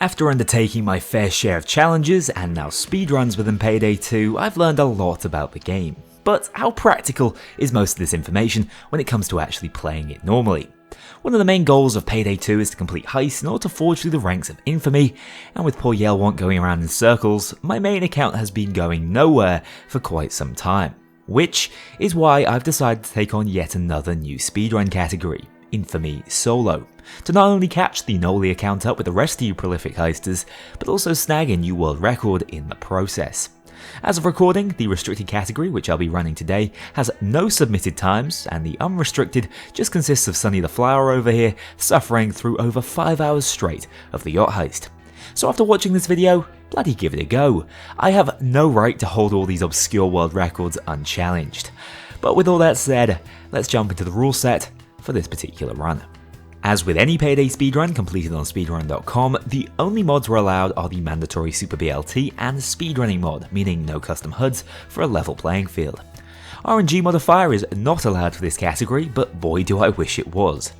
After undertaking my fair share of challenges and now speedruns within Payday 2, I've learned a lot about the game. But how practical is most of this information when it comes to actually playing it normally? One of the main goals of Payday 2 is to complete Heist in order to forge through the ranks of Infamy, and with poor Yelwant going around in circles, my main account has been going nowhere for quite some time. Which is why I've decided to take on yet another new speedrun category, Infamy Solo, to not only catch the Kknowley account up with the rest of you prolific heisters, but also snag a new world record in the process. As of recording, the restricted category, which I'll be running today, has no submitted times, and the unrestricted just consists of Sunny the Flower over here suffering through over 5 hours straight of the yacht heist. So after watching this video, bloody give it a go. I have no right to hold all these obscure world records unchallenged. But with all that said, let's jump into the rule set for this particular run. As with any Payday speedrun completed on speedrun.com, the only mods we're allowed are the mandatory Super BLT and speedrunning mod, meaning no custom HUDs for a level playing field. RNG modifier is not allowed for this category, but boy do I wish it was.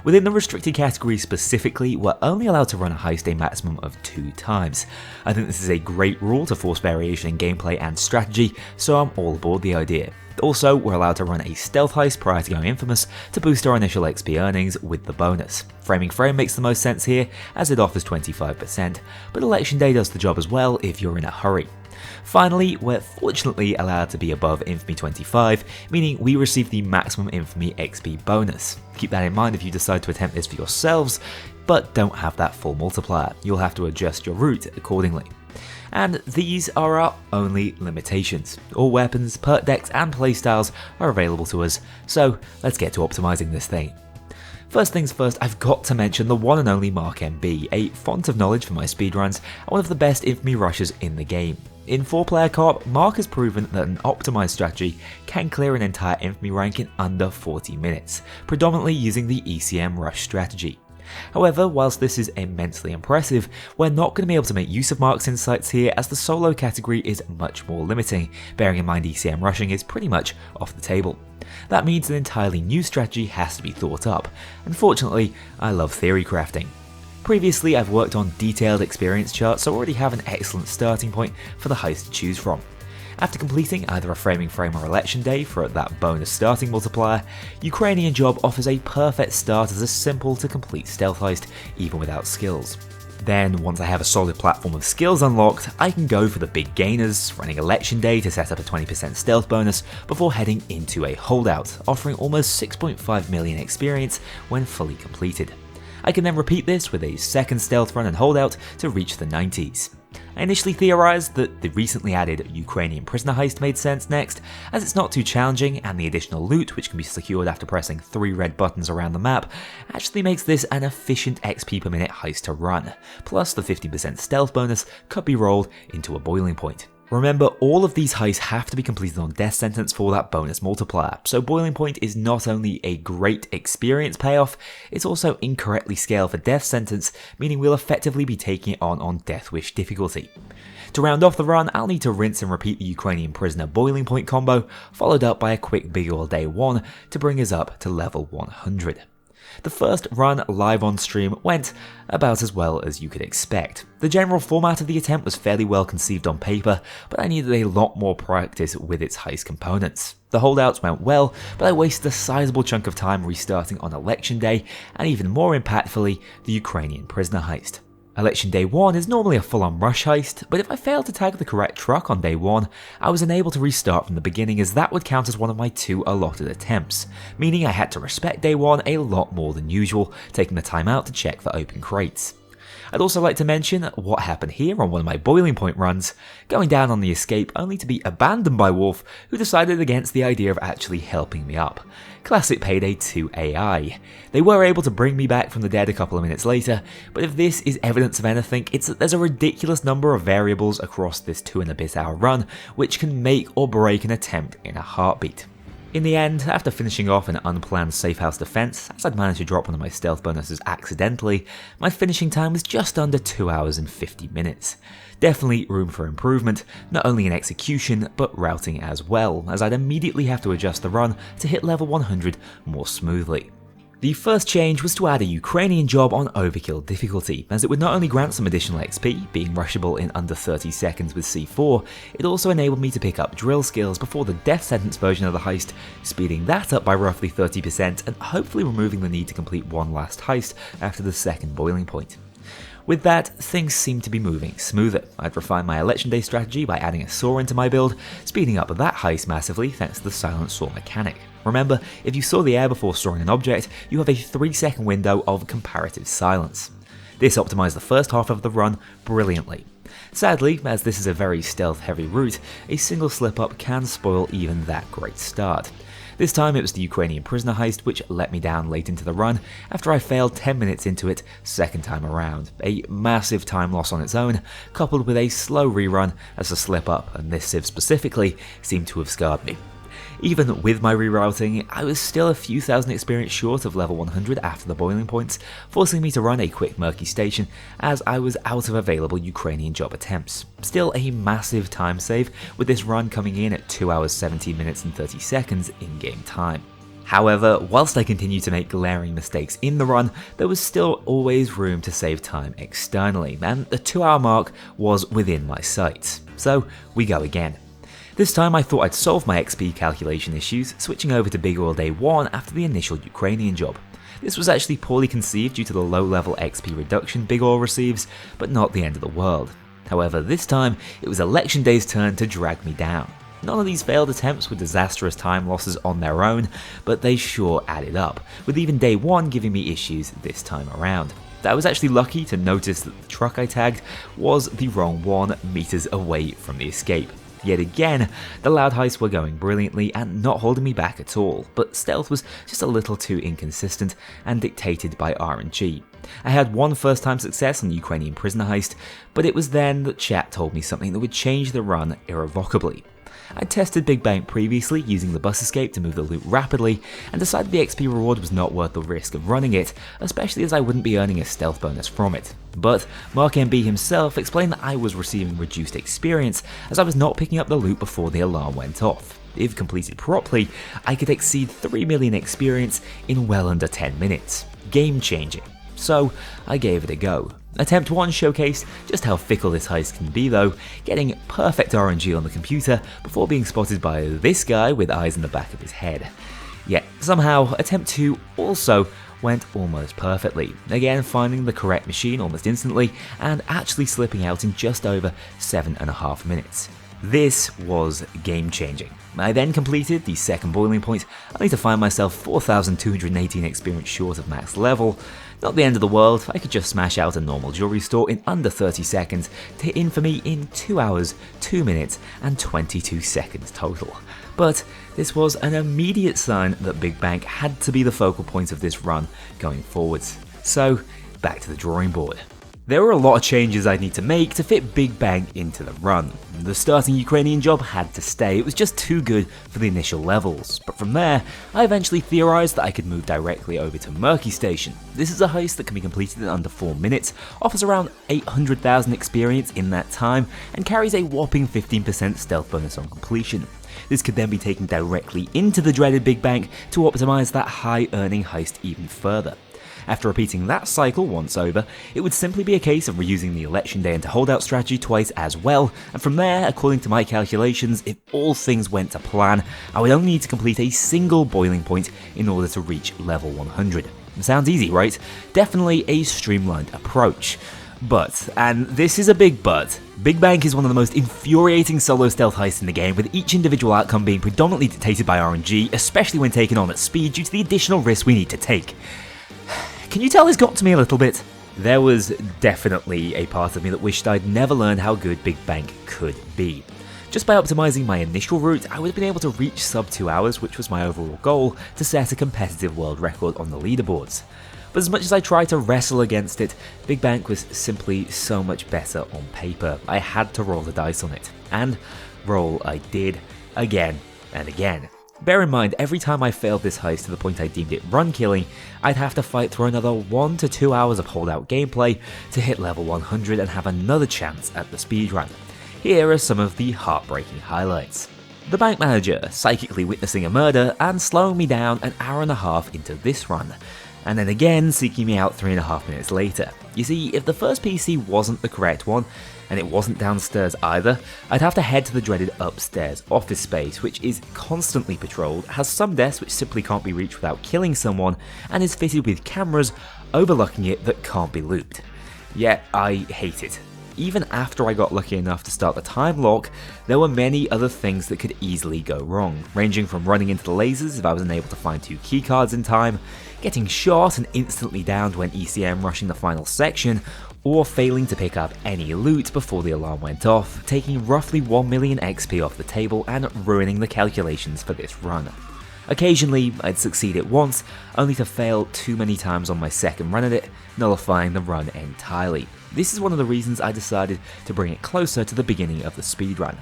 Within the restricted category specifically, we're only allowed to run a heist a maximum of 2 times. I think this is a great rule to force variation in gameplay and strategy, so I'm all aboard the idea. Also, we're allowed to run a stealth heist prior to going infamous to boost our initial XP earnings with the bonus. Framing Frame makes the most sense here as it offers 25%, but Election Day does the job as well if you're in a hurry. Finally, we're fortunately allowed to be above Infamy 25, meaning we receive the maximum Infamy XP bonus. Keep that in mind if you decide to attempt this for yourselves, but don't have that full multiplier. You'll have to adjust your route accordingly. And these are our only limitations. All weapons, perk decks and playstyles are available to us, so let's get to optimizing this thing. First things first, I've got to mention the one and only Mark MB, a font of knowledge for my speedruns and one of the best Infamy rushers in the game. In 4-player co-op, Mark has proven that an optimized strategy can clear an entire Infamy rank in under 40 minutes, predominantly using the ECM rush strategy. However, whilst this is immensely impressive, we're not going to be able to make use of Mark's insights here as the solo category is much more limiting, bearing in mind ECM rushing is pretty much off the table. That means an entirely new strategy has to be thought up. Unfortunately, I love theory crafting. Previously, I've worked on detailed experience charts, so I already have an excellent starting point for the heist to choose from. After completing either a Framing Frame or Election Day for that bonus starting multiplier, Ukrainian job offers a perfect start as a simple to complete stealth heist even without skills. Then, once I have a solid platform of skills unlocked, I can go for the big gainers, running Election Day to set up a 20% stealth bonus before heading into a Holdout, offering almost 6.5 million experience when fully completed. I can then repeat this with a second stealth run and Holdout to reach the 90s. I initially theorised that the recently added Ukrainian prisoner heist made sense next, as it's not too challenging and the additional loot, which can be secured after pressing 3 red buttons around the map, actually makes this an efficient XP per minute heist to run, plus the 50% stealth bonus could be rolled into a boiling point. Remember, all of these heists have to be completed on death sentence for that bonus multiplier, so boiling point is not only a great experience payoff, it's also incorrectly scaled for death sentence, meaning we'll effectively be taking it on death wish difficulty. To round off the run, I'll need to rinse and repeat the Ukrainian prisoner boiling point combo, followed up by a quick big ol' day 1 to bring us up to level 100. The first run live on stream went about as well as you could expect. The general format of the attempt was fairly well conceived on paper, but I needed a lot more practice with its heist components. The holdouts went well, but I wasted a sizable chunk of time restarting on Election Day, and even more impactfully, the Ukrainian prisoner heist. Election Day 1 is normally a full-on rush heist, but if I failed to tag the correct truck on day 1, I was unable to restart from the beginning as that would count as one of my 2 allotted attempts, meaning I had to respect day 1 a lot more than usual, taking the time out to check for open crates. I'd also like to mention what happened here on one of my boiling point runs, going down on the escape only to be abandoned by Wolf, who decided against the idea of actually helping me up. Classic Payday 2 AI. They were able to bring me back from the dead a couple of minutes later, but if this is evidence of anything, it's that there's a ridiculous number of variables across this 2 and a bit hour run, which can make or break an attempt in a heartbeat. In the end, after finishing off an unplanned safe house defense, as I'd managed to drop one of my stealth bonuses accidentally, my finishing time was just under 2 hours and 50 minutes. Definitely room for improvement, not only in execution, but routing as well, as I'd immediately have to adjust the run to hit level 100 more smoothly. The first change was to add a Ukrainian job on Overkill difficulty, as it would not only grant some additional XP, being rushable in under 30 seconds with C4, it also enabled me to pick up drill skills before the death sentence version of the heist, speeding that up by roughly 30% and hopefully removing the need to complete one last heist after the second boiling point. With that, things seemed to be moving smoother. I'd refined my election day strategy by adding a saw into my build, speeding up that heist massively thanks to the silent saw mechanic. Remember, if you saw the air before sawing an object, you have a 3-second window of comparative silence. This optimized the first half of the run brilliantly. Sadly, as this is a very stealth-heavy route, a single slip-up can spoil even that great start. This time it was the Ukrainian prisoner heist which let me down late into the run after I failed 10 minutes into it second time around. A massive time loss on its own, coupled with a slow rerun as the slip-up, and this civ specifically, seemed to have scarred me. Even with my rerouting, I was still a few thousand experience short of level 100 after the boiling points, forcing me to run a quick murky station as I was out of available Ukrainian job attempts. Still a massive time save, with this run coming in at 2 hours 17 minutes and 30 seconds in-game time. However, whilst I continued to make glaring mistakes in the run, there was still always room to save time externally, and the 2-hour mark was within my sights. So we go again. This time I thought I'd solve my XP calculation issues, switching over to Big Oil Day 1 after the initial Ukrainian job. This was actually poorly conceived due to the low level XP reduction Big Oil receives, but not the end of the world. However, this time it was Election Day's turn to drag me down. None of these failed attempts were disastrous time losses on their own, but they sure added up, with even Day 1 giving me issues this time around. I was actually lucky to notice that the truck I tagged was the wrong one meters away from the escape. Yet again, the loud heists were going brilliantly and not holding me back at all, but stealth was just a little too inconsistent and dictated by RNG. I had one first time success on the Ukrainian prisoner heist, but it was then that chat told me something that would change the run irrevocably. I tested Big Bank previously using the bus escape to move the loot rapidly, and decided the XP reward was not worth the risk of running it, especially as I wouldn't be earning a stealth bonus from it. But Mark MB himself explained that I was receiving reduced experience as I was not picking up the loot before the alarm went off. If completed properly, I could exceed 3 million experience in well under 10 minutes. Game changing. So I gave it a go. Attempt 1 showcased just how fickle this heist can be though, getting perfect RNG on the computer before being spotted by this guy with eyes in the back of his head. Yet somehow, attempt 2 also went almost perfectly, again finding the correct machine almost instantly and actually slipping out in just over 7.5 minutes. This was game changing. I then completed the second boiling point, only to find myself 4,218 experience short of max level. Not the end of the world, I could just smash out a normal jewelry store in under 30 seconds to Infamy in 2 hours, 2 minutes and 22 seconds total. But this was an immediate sign that Big Bank had to be the focal point of this run going forwards. So, back to the drawing board. There were a lot of changes I'd need to make to fit Big Bang into the run. The starting Ukrainian job had to stay, it was just too good for the initial levels. But from there, I eventually theorised that I could move directly over to Murky Station. This is a heist that can be completed in under 4 minutes, offers around 800,000 experience in that time, and carries a whopping 15% stealth bonus on completion. This could then be taken directly into the dreaded Big Bank to optimise that high earning heist even further. After repeating that cycle once over, it would simply be a case of reusing the election day into holdout strategy twice as well, and from there, according to my calculations, if all things went to plan, I would only need to complete a single boiling point in order to reach level 100. Sounds easy, right? Definitely a streamlined approach. But, and this is a big but, Big Bank is one of the most infuriating solo stealth heists in the game, with each individual outcome being predominantly dictated by RNG, especially when taken on at speed due to the additional risks we need to take. Can you tell this got to me a little bit? There was definitely a part of me that wished I'd never learned how good Big Bank could be. Just by optimizing my initial route, I would have been able to reach sub 2 hours, which was my overall goal, to set a competitive world record on the leaderboards. But as much as I tried to wrestle against it, Big Bank was simply so much better on paper. I had to roll the dice on it. And roll I did, again and again. Bear in mind, every time I failed this heist to the point I deemed it run killing, I'd have to fight through another 1 to 2 hours of holdout gameplay to hit level 100 and have another chance at the speedrun. Here are some of the heartbreaking highlights. The bank manager psychically witnessing a murder and slowing me down an hour and a half into this run. and then again seeking me out 3.5 minutes later. You see, if the first PC wasn't the correct one, and it wasn't downstairs either, I'd have to head to the dreaded upstairs office space, which is constantly patrolled, has some desks which simply can't be reached without killing someone, and is fitted with cameras overlooking it that can't be looped. Yet, I hate it. Even after I got lucky enough to start the time lock, there were many other things that could easily go wrong, ranging from running into the lasers if I was unable to find 2 keycards in time, getting shot and instantly downed when ECM rushing the final section, or failing to pick up any loot before the alarm went off, taking roughly 1 million XP off the table and ruining the calculations for this run. Occasionally, I'd succeed it once, only to fail too many times on my second run at it, nullifying the run entirely. This is one of the reasons I decided to bring it closer to the beginning of the speedrun.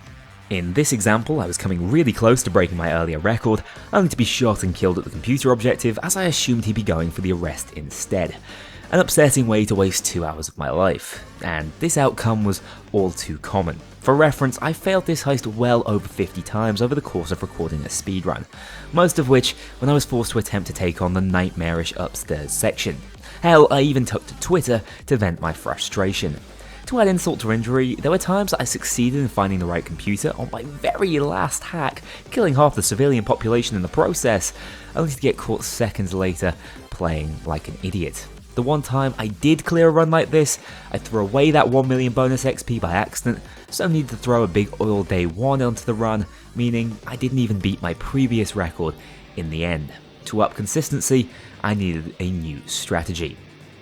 In this example, I was coming really close to breaking my earlier record, only to be shot and killed at the computer objective as I assumed he'd be going for the arrest instead. An upsetting way to waste 2 hours of my life, and this outcome was all too common. For reference, I failed this heist well over 50 times over the course of recording a speedrun, most of which when I was forced to attempt to take on the nightmarish upstairs section. Hell, I even took to Twitter to vent my frustration. To add insult to injury, there were times that I succeeded in finding the right computer on my very last hack, killing half the civilian population in the process, only to get caught seconds later playing like an idiot. The one time I did clear a run like this, I threw away that 1 million bonus XP by accident, so I needed to throw a big oil day 1 onto the run, meaning I didn't even beat my previous record in the end. To up consistency, I needed a new strategy.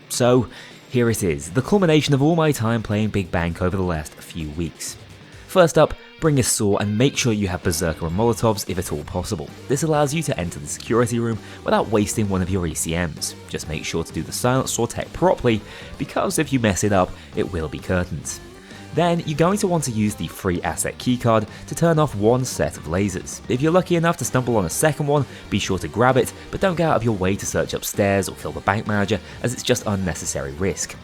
So, here it is, the culmination of all my time playing Big Bank over the last few weeks. First up, bring a saw and make sure you have Berserker and Molotovs if at all possible. This allows you to enter the security room without wasting one of your ECMs. Just make sure to do the silent saw tech properly, because if you mess it up, it will be curtains. Then you're going to want to use the free asset keycard to turn off one set of lasers. If you're lucky enough to stumble on a second one, be sure to grab it, but don't go out of your way to search upstairs or kill the bank manager, as it's just unnecessary risk.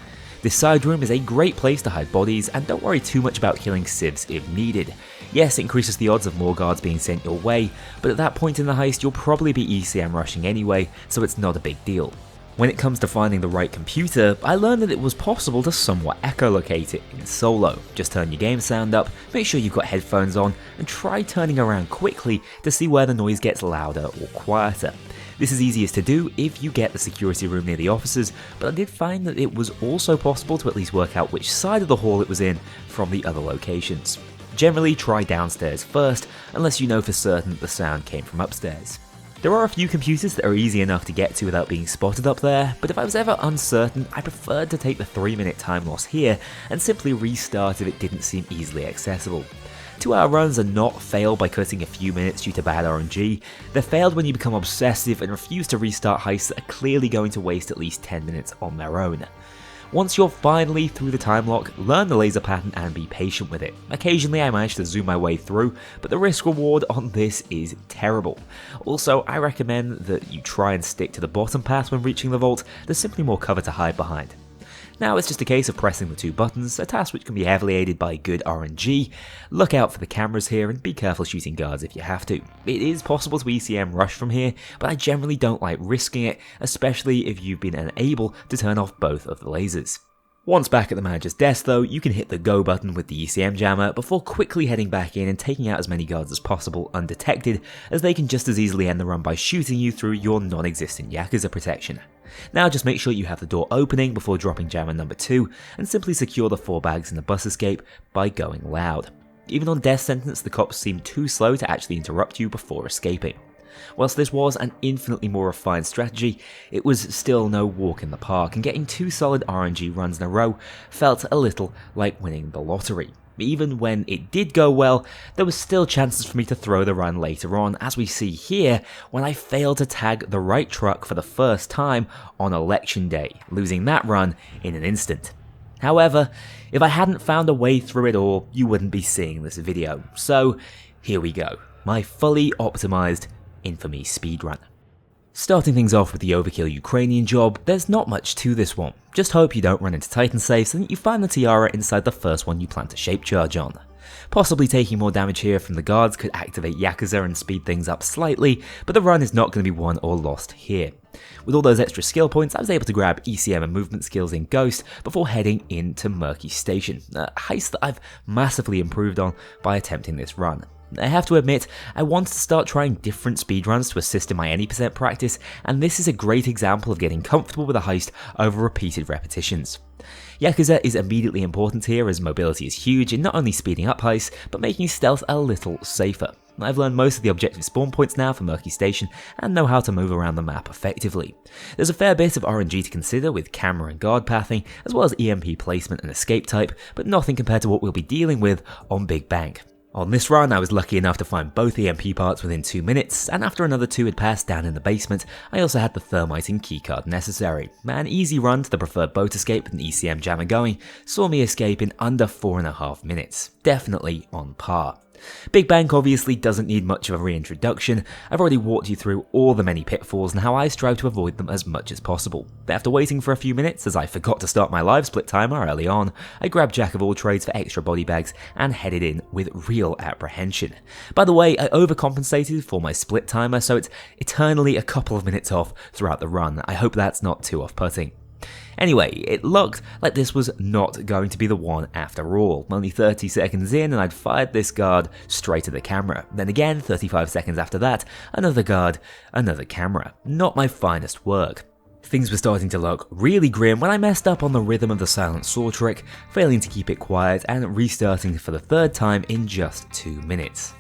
This side room is a great place to hide bodies, and don't worry too much about killing civs if needed. Yes, it increases the odds of more guards being sent your way, but at that point in the heist you'll probably be ECM rushing anyway, so it's not a big deal. When it comes to finding the right computer, I learned that it was possible to somewhat echolocate it in solo. Just turn your game sound up, make sure you've got headphones on, and try turning around quickly to see where the noise gets louder or quieter. This is easiest to do if you get the security room near the offices, but I did find that it was also possible to at least work out which side of the hall it was in from the other locations. Generally try downstairs first, unless you know for certain that the sound came from upstairs. There are a few computers that are easy enough to get to without being spotted up there, but if I was ever uncertain, I preferred to take the 3-minute time loss here and simply restart if it didn't seem easily accessible. 2-hour runs are not failed by cutting a few minutes due to bad RNG, they're failed when you become obsessive and refuse to restart heists that are clearly going to waste at least 10 minutes on their own. Once you're finally through the time lock, learn the laser pattern and be patient with it. Occasionally I manage to zoom my way through, but the risk reward on this is terrible. Also, I recommend that you try and stick to the bottom path when reaching the vault, there's simply more cover to hide behind. Now it's just a case of pressing the 2 buttons, a task which can be heavily aided by good RNG. Look out for the cameras here and be careful shooting guards if you have to. It is possible to ECM rush from here, but I generally don't like risking it, especially if you've been unable to turn off both of the lasers. Once back at the manager's desk though, you can hit the go button with the ECM jammer before quickly heading back in and taking out as many guards as possible undetected, as they can just as easily end the run by shooting you through your non-existent Yakuza protection. Now just make sure you have the door opening before dropping jammer number 2, and simply secure the 4 bags in the bus escape by going loud. Even on death sentence, the cops seemed too slow to actually interrupt you before escaping. Whilst this was an infinitely more refined strategy, it was still no walk in the park, and getting 2 solid RNG runs in a row felt a little like winning the lottery. Even when it did go well, there was still chances for me to throw the run later on, as we see here when I failed to tag the right truck for the first time on election day, losing that run in an instant. However, if I hadn't found a way through it all, you wouldn't be seeing this video, so here we go, my fully optimized Infamy Speedrun. Starting things off with the overkill Ukrainian job, there's not much to this one. Just hope you don't run into Titan safes and that you find the tiara inside the first one you plan to shape charge on. Possibly taking more damage here from the guards could activate Yakuza and speed things up slightly, but the run is not going to be won or lost here. With all those extra skill points, I was able to grab ECM and movement skills in Ghost before heading into Murky Station, a heist that I've massively improved on by attempting this run. I have to admit, I wanted to start trying different speedruns to assist in my any percent practice, and this is a great example of getting comfortable with a heist over repeated repetitions. Yakuza is immediately important here as mobility is huge in not only speeding up heists, but making stealth a little safer. I've learned most of the objective spawn points now for Murky Station and know how to move around the map effectively. There's a fair bit of RNG to consider with camera and guard pathing, as well as EMP placement and escape type, but nothing compared to what we'll be dealing with on Big Bang. On this run, I was lucky enough to find both EMP parts within 2 minutes, and after another 2 had passed down in the basement, I also had the thermite and keycard necessary. An easy run to the preferred boat escape and ECM jammer going saw me escape in under 4.5 minutes. Definitely on par. Big Bang obviously doesn't need much of a reintroduction. I've already walked you through all the many pitfalls and how I strive to avoid them as much as possible. But after waiting for a few minutes, as I forgot to start my live split timer early on, I grabbed Jack of all trades for extra body bags and headed in with real apprehension. By the way, I overcompensated for my split timer, so it's eternally a couple of minutes off throughout the run. I hope that's not too off-putting. Anyway, it looked like this was not going to be the one after all. Only 30 seconds in and I'd fired this guard straight at the camera. Then again, 35 seconds after that, another guard, another camera. Not my finest work. Things were starting to look really grim when I messed up on the rhythm of the silent saw trick, failing to keep it quiet and restarting for the third time in just 2 minutes.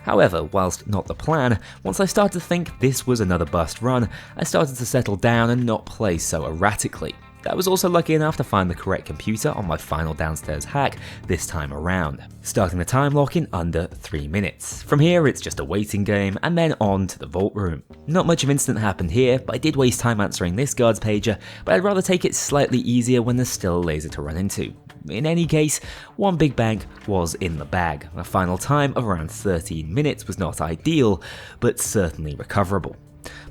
However, whilst not the plan, once I started to think this was another bust run, I started to settle down and not play so erratically. I was also lucky enough to find the correct computer on my final downstairs hack this time around, starting the time lock in under 3 minutes. From here it's just a waiting game and then on to the vault room. Not much of incident happened here, but I did waste time answering this guard's pager, but I'd rather take it slightly easier when there's still a laser to run into. In any case, one big bank was in the bag. A final time of around 13 minutes was not ideal, but certainly recoverable.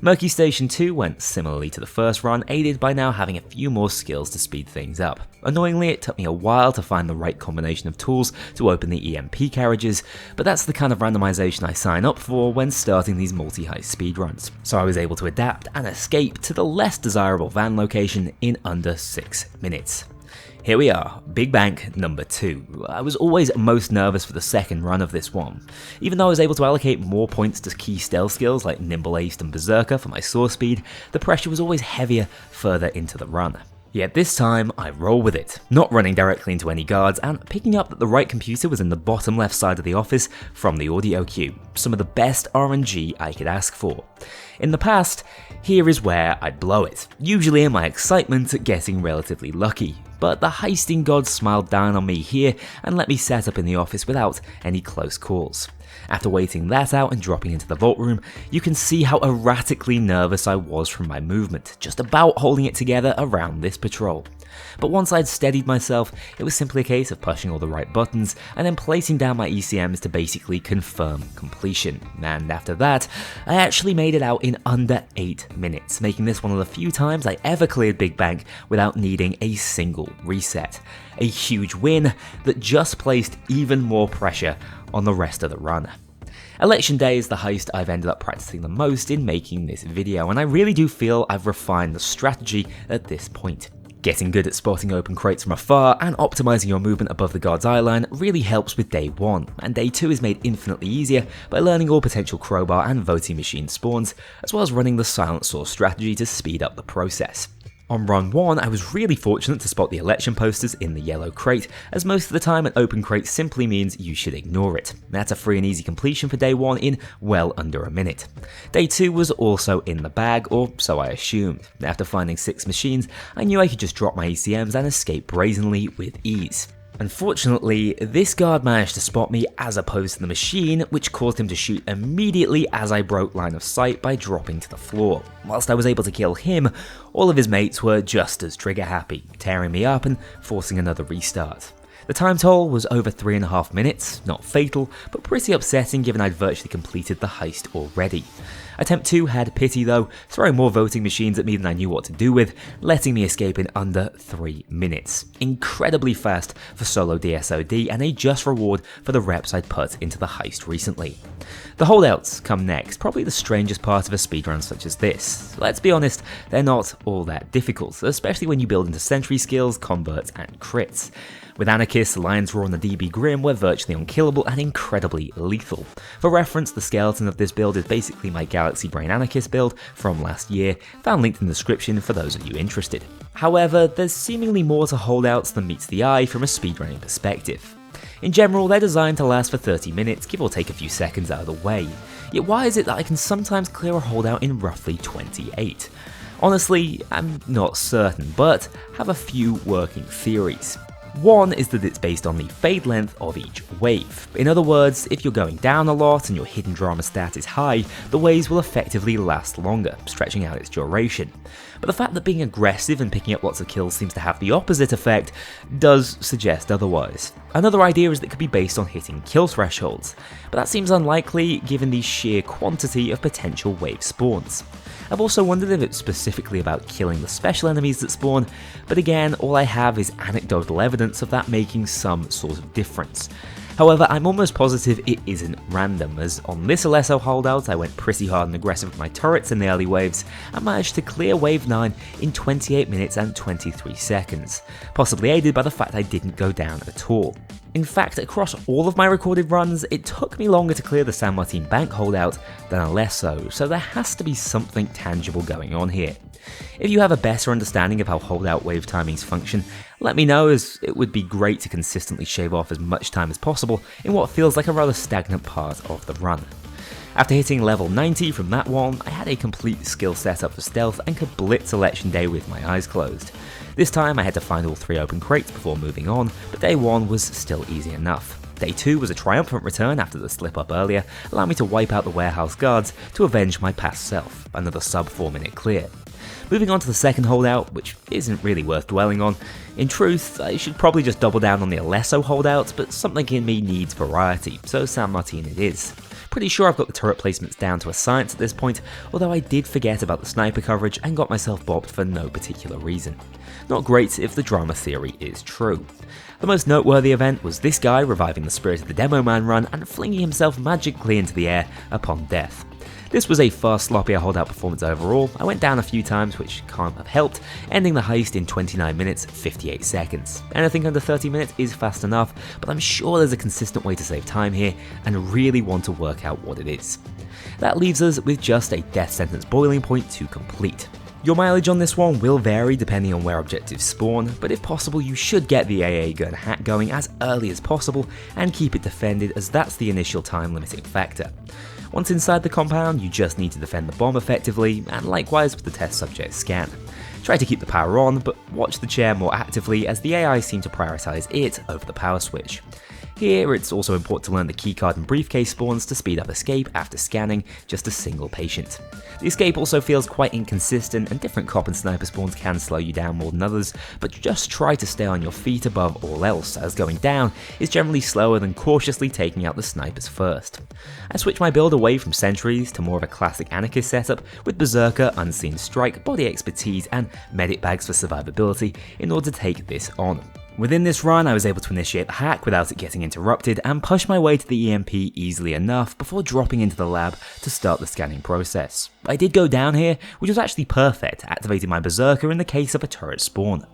Murky Station 2 went similarly to the first run, aided by now having a few more skills to speed things up. Annoyingly, it took me a while to find the right combination of tools to open the EMP carriages, but that's the kind of randomization I sign up for when starting these multi-heist speedruns. So I was able to adapt and escape to the less desirable van location in under 6 minutes. Here we are, Big Bank number 2. I was always most nervous for the second run of this one. Even though I was able to allocate more points to key stealth skills like Nimble Aced and Berserker for my saw speed, the pressure was always heavier further into the run. Yet this time, I roll with it, not running directly into any guards and picking up that the right computer was in the bottom left side of the office from the audio queue. Some of the best RNG I could ask for. In the past, here is where I'd blow it, usually in my excitement at getting relatively lucky. But the heisting gods smiled down on me here and let me set up in the office without any close calls. After waiting that out and dropping into the vault room, you can see how erratically nervous I was from my movement, just about holding it together around this patrol. But once I'd steadied myself, it was simply a case of pushing all the right buttons and then placing down my ECMs to basically confirm completion. And after that, I actually made it out in under 8 minutes, making this one of the few times I ever cleared Big Bank without needing a single reset. A huge win that just placed even more pressure on the rest of the run. Election Day is the heist I've ended up practicing the most in making this video, and I really do feel I've refined the strategy at this point. Getting good at spotting open crates from afar and optimizing your movement above the guard's eyeline really helps with day 1, and day 2 is made infinitely easier by learning all potential crowbar and voting machine spawns, as well as running the silent source strategy to speed up the process. On run 1, I was really fortunate to spot the election posters in the yellow crate, as most of the time an open crate simply means you should ignore it. That's a free and easy completion for day 1 in well under a minute. Day 2 was also in the bag, or so I assumed. After finding 6 machines, I knew I could just drop my ECMs and escape brazenly with ease. Unfortunately, this guard managed to spot me as opposed to the machine, which caused him to shoot immediately as I broke line of sight by dropping to the floor. Whilst I was able to kill him, all of his mates were just as trigger happy, tearing me up and forcing another restart. The time toll was over 3.5 minutes, not fatal, but pretty upsetting given I'd virtually completed the heist already. Attempt 2 had pity though, throwing more voting machines at me than I knew what to do with, letting me escape in under 3 minutes. Incredibly fast for solo DSOD and a just reward for the reps I'd put into the heist recently. The holdouts come next, probably the strangest part of a speedrun such as this. Let's be honest, they're not all that difficult, especially when you build into sentry skills, converts and crits. With Anarchists, Lion's Roar and the DB Grim were virtually unkillable and incredibly lethal. For reference, the skeleton of this build is basically my Galaxy Brain Anarchist build from last year, found linked in the description for those of you interested. However, there's seemingly more to holdouts than meets the eye from a speedrunning perspective. In general, they're designed to last for 30 minutes, give or take a few seconds out of the way. Yet why is it that I can sometimes clear a holdout in roughly 28? Honestly, I'm not certain, but have a few working theories. One is that it's based on the fade length of each wave. In other words, if you're going down a lot and your hidden drama stat is high, the waves will effectively last longer, stretching out its duration. But the fact that being aggressive and picking up lots of kills seems to have the opposite effect does suggest otherwise. Another idea is that it could be based on hitting kill thresholds, but that seems unlikely given the sheer quantity of potential wave spawns. I've also wondered if it's specifically about killing the special enemies that spawn, but again, all I have is anecdotal evidence of that making some sort of difference. However, I'm almost positive it isn't random, as on this Alesso holdout I went pretty hard and aggressive with my turrets in the early waves and managed to clear wave 9 in 28 minutes and 23 seconds, possibly aided by the fact I didn't go down at all. In fact, across all of my recorded runs, it took me longer to clear the San Martin Bank holdout than Alesso, so there has to be something tangible going on here. If you have a better understanding of how holdout wave timings function, let me know, as it would be great to consistently shave off as much time as possible in what feels like a rather stagnant part of the run. After hitting level 90 from that one, I had a complete skill set up for stealth and could blitz election day with my eyes closed. This time I had to find all 3 open crates before moving on, but day 1 was still easy enough. Day 2 was a triumphant return after the slip up earlier, allowing me to wipe out the warehouse guards to avenge my past self, another sub 4 minute clear. Moving on to the second holdout, which isn't really worth dwelling on. In truth, I should probably just double down on the Alesso holdouts, but something in me needs variety, so San Martin it is. Pretty sure I've got the turret placements down to a science at this point, although I did forget about the sniper coverage and got myself bopped for no particular reason. Not great if the drama theory is true. The most noteworthy event was this guy reviving the spirit of the Demo Man run and flinging himself magically into the air upon death. This was a far sloppier holdout performance overall. I went down a few times, which can't have helped, ending the heist in 29 minutes 58 seconds. Anything under 30 minutes is fast enough, but I'm sure there's a consistent way to save time here and really want to work out what it is. That leaves us with just a death sentence boiling point to complete. Your mileage on this one will vary depending on where objectives spawn, but if possible you should get the AA gun hack going as early as possible and keep it defended, as that's the initial time limiting factor. Once inside the compound, you just need to defend the bomb effectively, and likewise with the test subject scan. Try to keep the power on, but watch the chair more actively as the AI seem to prioritise it over the power switch. Here, it's also important to learn the keycard and briefcase spawns to speed up escape after scanning just a single patient. The escape also feels quite inconsistent, and different cop and sniper spawns can slow you down more than others, but just try to stay on your feet above all else, as going down is generally slower than cautiously taking out the snipers first. I switched my build away from sentries to more of a classic anarchist setup with Berserker, Unseen Strike, Body Expertise and Medic Bags for survivability in order to take this on. Within this run, I was able to initiate the hack without it getting interrupted and push my way to the EMP easily enough before dropping into the lab to start the scanning process. I did go down here, which was actually perfect, activating my Berserker in the case of a turret spawn.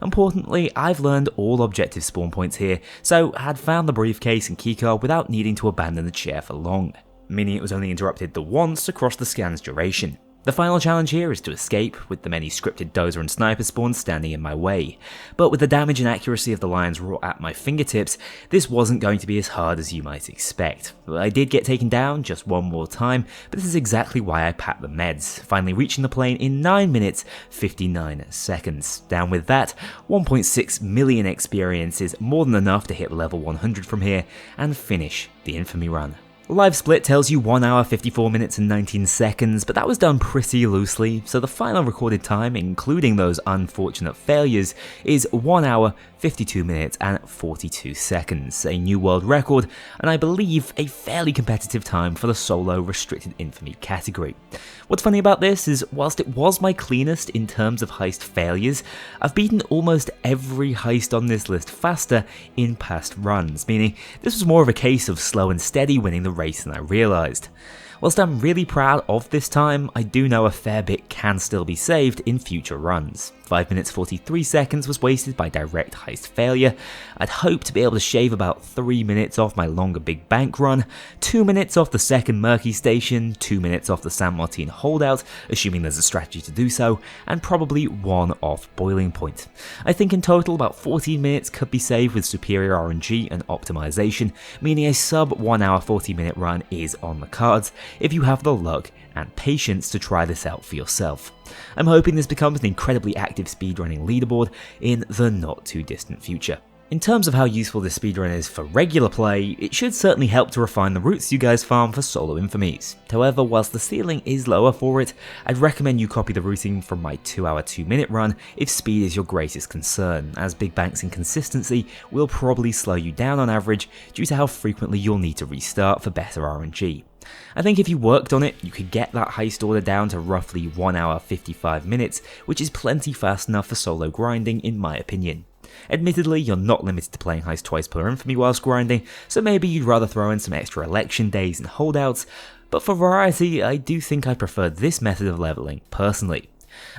Importantly, I've learned all objective spawn points here, so had found the briefcase and keycard without needing to abandon the chair for long, meaning it was only interrupted the once across the scan's duration. The final challenge here is to escape, with the many scripted dozer and sniper spawns standing in my way. But with the damage and accuracy of the Lion's Roar at my fingertips, this wasn't going to be as hard as you might expect. I did get taken down just one more time, but this is exactly why I packed the meds, finally reaching the plane in 9 minutes 59 seconds. Down with that, 1.6 million experience is more than enough to hit level 100 from here and finish the Infamy run. Live Split tells you 1 hour 54 minutes and 19 seconds, but that was done pretty loosely, so the final recorded time, including those unfortunate failures, is 1 hour 52 minutes and 42 seconds, a new world record, and I believe a fairly competitive time for the solo restricted infamy category. What's funny about this is, whilst it was my cleanest in terms of heist failures, I've beaten almost every heist on this list faster in past runs, meaning this was more of a case of slow and steady winning the race than I realised. Whilst I'm really proud of this time, I do know a fair bit can still be saved in future runs. 5 minutes 43 seconds was wasted by direct heist failure. I'd hoped to be able to shave about 3 minutes off my longer big bank run, 2 minutes off the second murky station, 2 minutes off the San Martin holdout, assuming there's a strategy to do so, and probably 1 off boiling point. I think in total about 14 minutes could be saved with superior RNG and optimization, meaning a sub 1 hour 40 minute run is on the cards if you have the luck and patience to try this out for yourself. I'm hoping this becomes an incredibly active speedrunning leaderboard in the not too distant future. In terms of how useful this speedrun is for regular play, it should certainly help to refine the routes you guys farm for solo infamies. However, whilst the ceiling is lower for it, I'd recommend you copy the routing from my 2 hour 2 minute run if speed is your greatest concern, as big banks and consistency will probably slow you down on average due to how frequently you'll need to restart for better RNG. I think if you worked on it, you could get that heist order down to roughly 1 hour 55 minutes, which is plenty fast enough for solo grinding in my opinion. Admittedly, you're not limited to playing heist twice per infamy whilst grinding, so maybe you'd rather throw in some extra election days and holdouts, but for variety, I do think I prefer this method of leveling personally.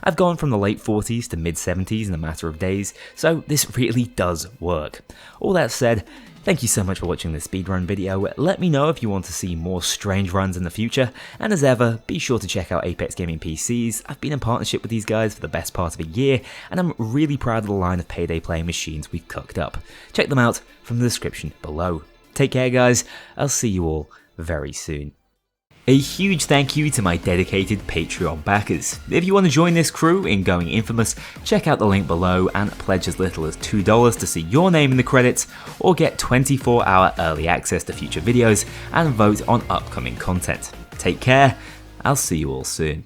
I've gone from the late 40s to mid 70s in a matter of days, so this really does work. All that said, thank you so much for watching this speedrun video. Let me know if you want to see more strange runs in the future, and as ever, be sure to check out Apex Gaming PCs. I've been in partnership with these guys for the best part of a year, and I'm really proud of the line of Payday playing machines we've cooked up. Check them out from the description below. Take care guys, I'll see you all very soon. A huge thank you to my dedicated Patreon backers. If you want to join this crew in going infamous, check out the link below and pledge as little as $2 to see your name in the credits, or get 24-hour early access to future videos and vote on upcoming content. Take care, I'll see you all soon.